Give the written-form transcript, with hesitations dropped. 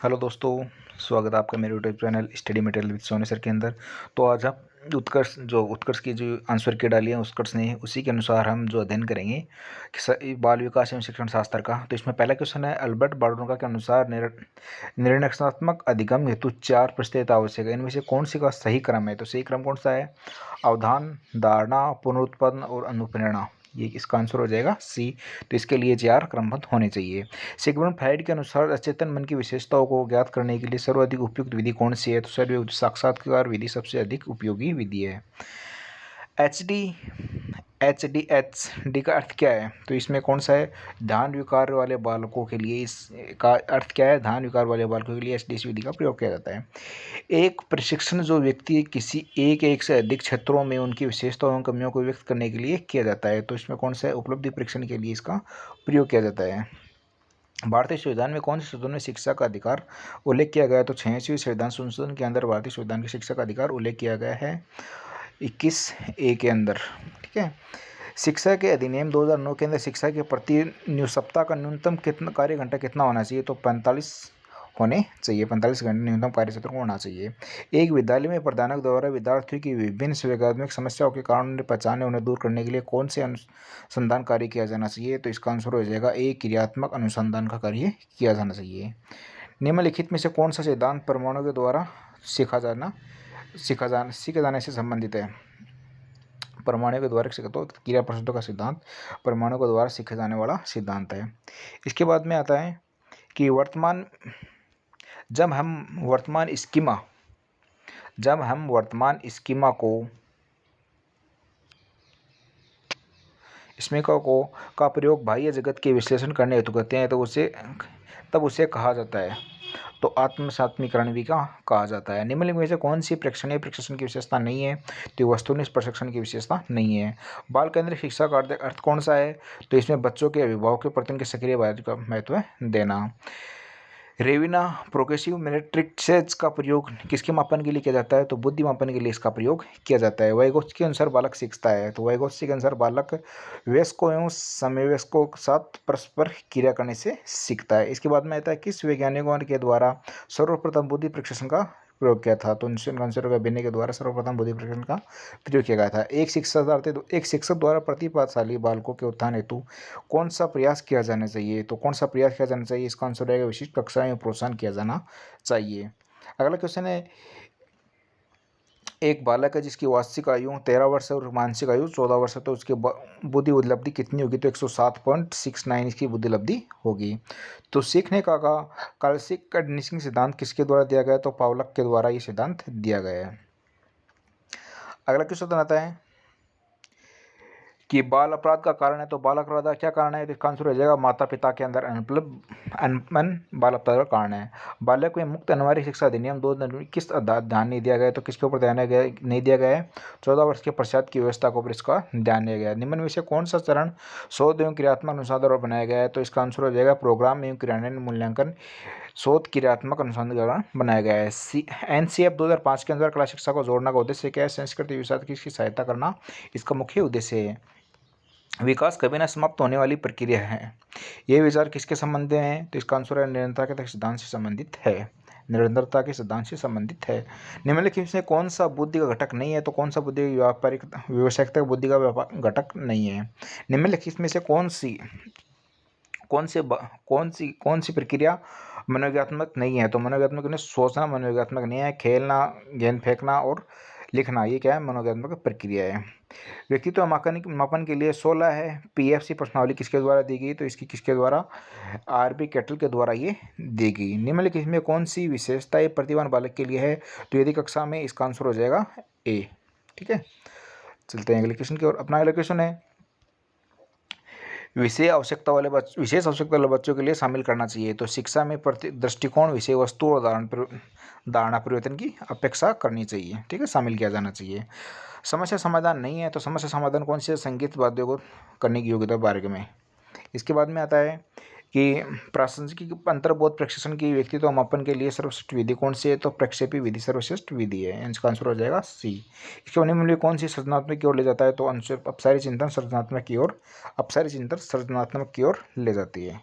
Hello दोस्तों, स्वागत है आपका मेरे YouTube channel study material with Sony sir के अंदर। तो आज हम उत्कर्ष की जो आंसर की डाली है उत्कर्ष ने, उसी के अनुसार हम जो अध्ययन करेंगे कि बाल विकास एवं शिक्षण शास्त्र का। तो इसमें पहला क्वेश्चन है, अल्बर्ट बांडुंगा के अनुसार निर्णयात्मक अधिगम हेतु 4 प्रस्तावित आवश्यक है, इनमें से कौन सी का सही क्रम है? तो सही क्रम कौन सा है? अवधान, धारणा, पुनरुत्पादन और अनुप्रेरणा। ये इसका आंसर हो जाएगा सी। तो इसके लिए 4 क्रमबद्ध होने चाहिए। सिगमंड फ्राइड के अनुसार अचेतन मन की विशेषताओं को ज्ञात करने के लिए सर्वाधिक उपयुक्त विधि कौन सी है? तो सर्व साक्षात्कार विधि सबसे अधिक उपयोगी विधि है। एच डी का अर्थ क्या है? तो इसमें कौन सा है? ध्यान विकार वाले बालकों के लिए इसका अर्थ क्या है? ध्यान विकार वाले बालकों के लिए एच डी विधि का प्रयोग किया जाता है। एक प्रशिक्षण जो व्यक्ति किसी एक से अधिक क्षेत्रों में उनकी विशेषताओं एवं कमियों को व्यक्त करने के लिए किया जाता है। तो इसमें कौन सा है? उपलब्धि परीक्षण के लिए इसका प्रयोग किया जाता है। भारतीय संविधान में कौन से संशोधन में शिक्षा का अधिकार उल्लेख किया गया है? तो 86वें संविधान संशोधन के अंदर भारतीय संविधान की शिक्षा का अधिकार उल्लेख किया गया है 21A के अंदर। ठीक है। शिक्षा के अधिनियम 2009 के अंदर शिक्षा के प्रति सप्ताह का न्यूनतम कितना कार्य घंटा कितना होना चाहिए? तो 45 होने चाहिए। 45 घंटे न्यूनतम कार्य क्षेत्र को होना चाहिए। एक विद्यालय में प्रधानक द्वारा विद्यार्थियों की विभिन्न विवेकात्मक समस्याओं के कारण उन्हें पहचाने उन्हें दूर करने के लिए कौन से अनुसंधान कार्य किया जाना चाहिए? तो इसका आंसर हो जाएगा एक क्रियात्मक अनुसंधान का कार्य किया जाना चाहिए। निम्नलिखित में से कौन सा सिद्धांत परमाणु के द्वारा सीखे जाने से संबंधित है? परमाणु के द्वारा सीखा, तो क्रिया प्रस्तुत का सिद्धांत परमाणु के द्वारा सीखे जाने वाला सिद्धांत है। इसके बाद में आता है कि जब हम वर्तमान स्कीमा का प्रयोग बाह्य जगत के विश्लेषण करने हेतु करते हैं तब उसे कहा जाता है, तो आत्मसात्मीकरण भी कहा जाता है। निम्नलिखित में से कौन सी प्रेक्षणीय प्रशिक्षण की विशेषता नहीं है? तो वस्तुनिष्ठ प्रशिक्षण की विशेषता नहीं है। बाल केंद्रित शिक्षा का अर्थ कौन सा है? तो इसमें बच्चों के अभिभावक के प्रति उनके सक्रिय महत्व देना। रेविना प्रोग्रेसिव मैट्रिसेस का प्रयोग किसके मापन के लिए किया जाता है? तो बुद्धि मापन के लिए इसका प्रयोग किया जाता है। वाइगोत्स्की के अनुसार बालक सीखता है, तो वाइगोत्स्की के अनुसार बालक वयस्कों एवं समवयस्कों के साथ परस्पर क्रिया करने से सीखता है। इसके बाद में आता है किस वैज्ञानिकों के द्वारा सर्वप्रथम बुद्धि प्रशिक्षण का प्रयोग किया था? तो बेने के द्वारा सर्वप्रथम बुद्धि प्रशिक्षण का प्रयोग किया गया था। एक शिक्षक द्वारा प्रतिभाशाली बालकों के उत्थान हेतु कौन सा प्रयास किया जाना चाहिए? तो कौन सा प्रयास किया जाना चाहिए? इसका आंसर रहेगा विशिष्ट कक्षाएं में प्रोत्साहन किया जाना चाहिए। अगला क्वेश्चन है, एक बालक है जिसकी वार्षिक आयु 13 वर्ष और मानसिक आयु 14 वर्ष है, तो उसकी बुद्धि उपलब्धि कितनी होगी? तो 107.69 इसकी बुद्धि उपलब्धि होगी। तो सीखने का क्लासिक कंडीशनिंग सिद्धांत किसके द्वारा दिया गया है? तो पावलक के द्वारा ये सिद्धांत दिया गया है। अगला क्वेश्चन आता है कि बाल अपराध का कारण है, तो बाल अपराध का क्या कारण है? तो इसका आंसर हो जाएगा माता पिता के अंदर अनपन बाल अपराध का कारण है। बालक में मुक्त अनिवार्य शिक्षा अधिनियम 2000 किस ध्यान नहीं दिया गया है? तो किसके ऊपर ध्यान नहीं दिया गया है? 14 वर्ष के पश्चात की व्यवस्था के ऊपर इसका ध्यान दिया गया है। निम्न में से कौन सा चरण शोध एवं क्रियात्मक अनुसंधान और बनाया गया है? तो इसका आंसर हो जाएगा प्रोग्राम एवं क्रियान्वयन मूल्यांकन शोध क्रियात्मक अनुसंधान बनाया गया है। NCF 2005 के अंदर कला शिक्षा को जोड़ने का उद्देश्य क्या है? संस्कृति विषय की सहायता करना इसका मुख्य उद्देश्य है। विकास कभी न समाप्त होने वाली प्रक्रिया है। ये विचार किसके संबंध में है? तो इसका आंसर है निरंतरता के सिद्धांत से संबंधित है। निरंतरता के सिद्धांत से संबंधित है। निम्नलिखित में कौन सा बुद्धि का घटक नहीं है? तो कौन सा बुद्धि व्यावसायिकता बुद्धि का घटक नहीं है? निम्नलिखित में से कौन सी प्रक्रिया मनोवैज्ञात्मक नहीं है? तो मनोवैज्ञात्मक ने सोचना मनोवैज्ञात्मक नहीं है। खेलना, गेंद फेंकना और लिखना ये क्या है? मनोवैज्ञात्मक प्रक्रिया है। व्यक्तित्व मापन के लिए 16 है। PFC प्रश्नावली किसके द्वारा दी गई? तो इसकी किसके द्वारा? RB कैटल के द्वारा ये दी गई। निम्नलिखित में कौन सी विशेषता प्रतिभावान बालक के लिए है? तो यदि कक्षा में इसका आंसर हो जाएगा A। ठीक है, चलते हैं अगले क्वेश्चन की ओर। अपना अगला क्वेश्चन है, विशेष आवश्यकता वाले बच्चों के लिए शामिल करना चाहिए। तो शिक्षा में दृष्टिकोण, विषय वस्तु और धारणा परिवर्तन की अपेक्षा करनी चाहिए। ठीक है, शामिल किया जाना चाहिए। समस्या समाधान नहीं है, तो समस्या समाधान कौन से संगीत वाद्यों को करने की योग्यता वर्ग में। इसके बाद में आता है कि प्रासंगिक अंतर्बोध प्रशिक्षण की व्यक्तित्व मापन के लिए सर्वश्रेष्ठ विधि कौन सी है? तो प्रक्षेपी विधि सर्वश्रेष्ठ विधि है। इसका आंसर हो जाएगा C। इसके निम्न में कौन सी सृजनात्मक की ओर ले जाता है? तो अपसारी चिंतन सृजनात्मक की ओर ले जाती है।